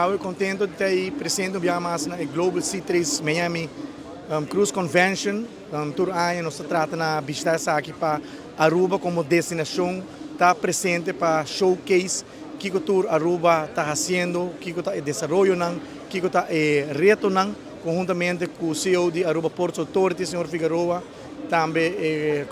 eu contento de estar presente na Global C3 Miami Cruise Convention. Todo ano nós tratamos na visitar aqui para Aruba como destinação, está presente para showcase que o tour Aruba está fazendo, que está desenvolvendo, que está reto conjuntamente com o CEO de Aruba Ports Authority, Sr. Figueroa, também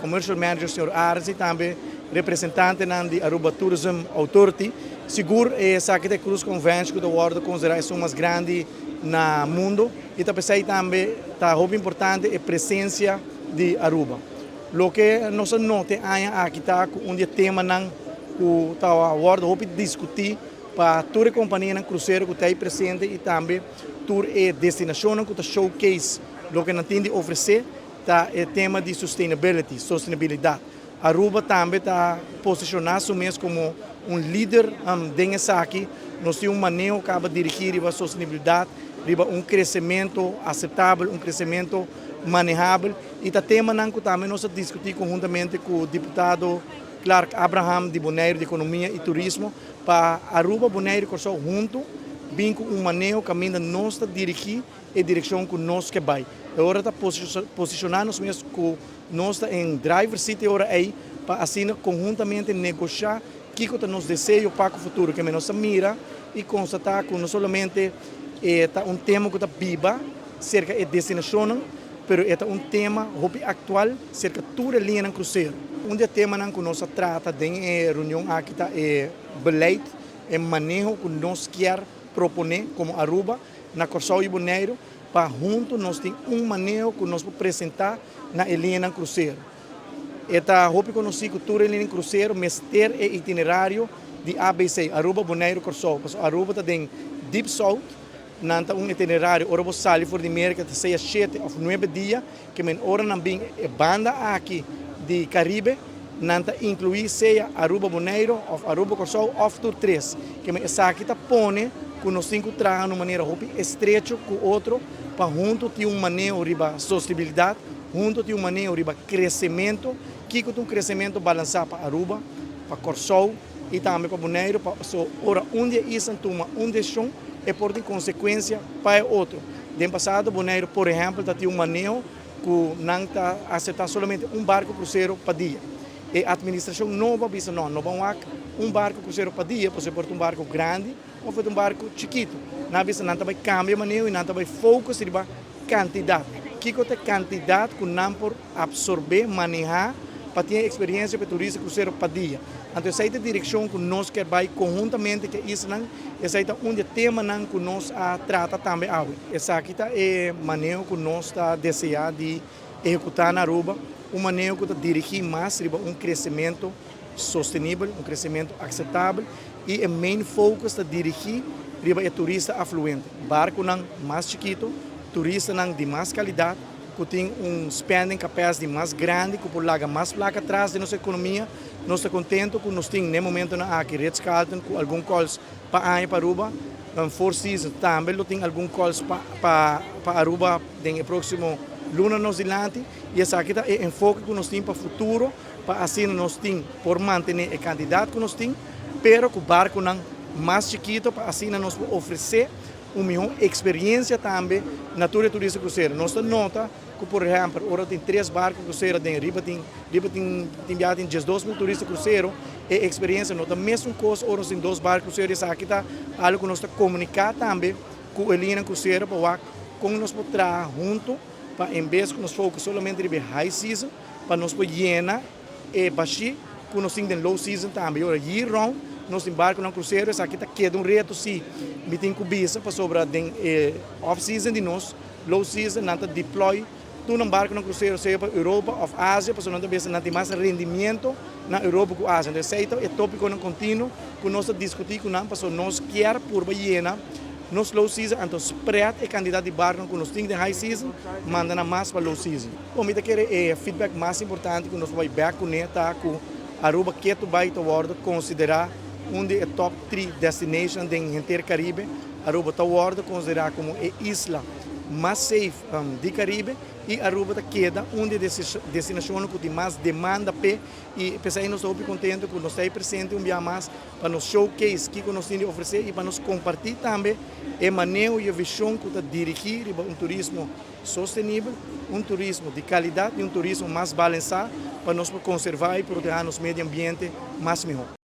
Commercial Manager, Sr. Arzi, também representante de Aruba Tourism Authority. Seguro essa aqui Cruise Convention que é considerada mais grande no mundo e também está muito importante a presença de Aruba. O que nós notamos aqui está um tema que está a discutir para toda a companhia de cruzeiro que está aí presente e também toda a destinação que está showcase. O que nós temos de oferecer está o tema de sustentabilidade. Aruba também está posicionado mesmo como um líder dentro aqui. Nós temos manejo que acaba dirigir a sustentabilidade, crescimento aceitável, crescimento manejável. E o tema que também nós discutimos conjuntamente com o deputado Clark Abraham de Bonaire de Economia e Turismo para Aruba, Bonaire e Corsol junto, bem com manejo que ainda nós dirigir a direção que nós que vai. Agora está posicionando-nos mesmo que nós em driver seat agora aí para assim conjuntamente negociar o que nos deseja para o futuro, que nós mira e constatar que não somente é tema que está viva cerca da destinação, mas é tema atual cerca de toda a linha de cruzeiro. Tema que nós trata de reunião aqui está beleid, manejo que nós queremos propor como Aruba, na Corsol e Bonaire, para juntos nós temos manejo que nós podemos apresentar na linha de cruzeiro. Está conhecido que toda a linha de cruzeiro, mas ter o itinerário de ABC, Aruba, Bonaire, Corsol. Aruba está em Deep South, nanta itinerário, ora você sai for de América, seja 7 ou 9 dias, que men ora também a banda aqui de Caribe, nanta incluir seja Aruba, Bonaire, ou Aruba, Corsol, ou Tour 3, que men essa aqui está pone que nós temos que trabalhar de maneira estreita com o outro, para junto ter manejo de sustentabilidade, junto ter manejo de crescimento, que é um crescimento balançado para Aruba, para Corsol e também para Bonaire, para ora onde isso toma decisão é por de consequência para o outro. No passado, Bonaire, por exemplo, tem manejo que não está aceitando somente barco cruzeiro para dia. E a administração não vai dizer não vamos barco cruzeiro para dia, pode ser barco grande ou for barco chiquito. Na vez não vai cambiar manejo e não vai focar na quantidade. Que é a quantidade que não pode absorver, manejar, para ter experiência para turista cruzeiro para dia. Então, essa é a direção que nós queremos conjuntamente, que isso não, esse é tema que nós trata também. Essa aqui é o manejo que nós desejamos de executar na Aruba, manejo que dirigir mais crescimento sustentável, crescimento aceitável e o main focus é dirigir o turista afluente. Barco não mais chiquito, turista não de mais qualidade, que tem spending capacity mais grande, que pode largar mais placa atrás da nossa economia. Nós estamos contentes que nós temos, no momento, aqui Ritz-Carlton, com alguns calls para Aruba, Four Seasons também, tem alguns calls para Aruba no próximo luna nós dilante, e essa aqui é o enfoque que nós temos para o futuro, para assim nós temos, por manter a quantidade que nós temos, pero com o barco não mais chiquito, para assim nós oferecer uma melhor experiência também na turista cruzeiro. Nós nota que, por exemplo, agora tem 3 barcos cruzeiro, tem 12 mil turistas cruzeiro, e a experiência nota mesmo coisa, agora tem 2 barcos cruzeiro, isso aqui está algo que nós comunicar também com a linha cruzeiro, para como nós podemos trabalhar junto, para em vez de nós focar somente na high season, para nós poder llenar e baixar, para nós temos low season também, agora year round, nós embarcamos no cruzeiro, essa aqui está queda reto, sim, me tem cobiça para sobre a off-season de nós, low season, não está deploy, tu não embarca no cruzeiro, seja para Europa ou Ásia, para não tem mais rendimento na Europa que a Ásia. Então, esse é tópico contínuo que nós discutimos com nós, para nós quer por baiana, nos low season, então spread a quantidade de barco que nós temos de high season, manda mais para low season. Bom, eu quero feedback mais importante que nós vamos back com Aruba, que tu vai considerar de top 3 destinations do inteiro Caribe. Aruba está considerada como a isla mais safe do Caribe e Aruba queda uma das destinações que tem mais demanda e pensar nós estamos contentes que nós estamos presentes dia mais para nos showcase que nós temos a oferecer e para nos compartilhar também a maneira e a visão que está dirigir um turismo sustentável, um turismo de qualidade e um turismo mais balanceado para nós conservar e proteger nosso meio ambiente mais melhor.